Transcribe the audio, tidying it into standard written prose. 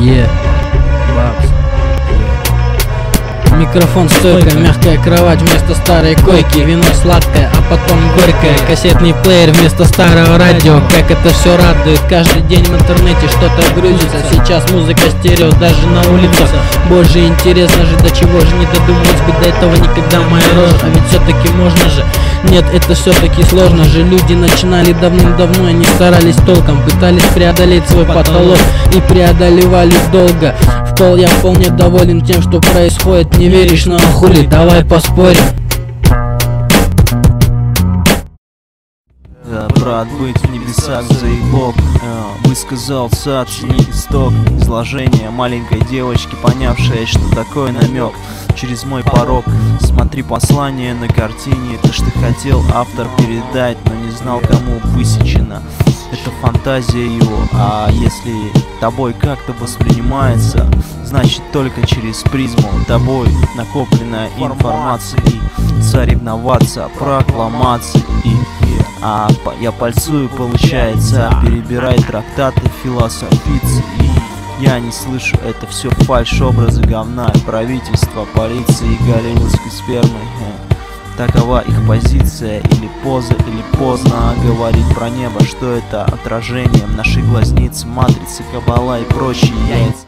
Бабс. Микрофон стойка, мягкая кровать вместо старой койки, вино сладкое, а потом горькое, кассетный плеер вместо старого радио. Как это все радует, каждый день в интернете что-то грузится. Сейчас музыка стерео даже на улицах. Боже, интересно же, до чего же не додумалась бы до этого никогда моя рожа. А ведь все-таки можно же. Нет, это все-таки сложно же. Люди начинали давным-давно, они старались толком, пытались преодолеть свой потолок и преодолевали долго. Я вполне доволен тем, что происходит. Не веришь, но хули, давай поспорим. Брат, быть в небесах заебок, высказался оцени исток изложения маленькой девочки, понявшей, что такое намек через мой порог. Смотри послание на картине, это что хотел автор передать, но не знал, кому высечено. Это фантазия его, а если тобой как-то воспринимается, значит только через призму тобой накопленная информация. И соревноваться, прокламации я пальцую, получается, перебирай трактаты философицы. И я не слышу, это все фальшь, образы говна, правительства, полиции и голливудской спермы. Такова их позиция, или поза, или поздно говорить про небо, что это отражением нашей глазницы, матрицы, кабала и прочие яйца.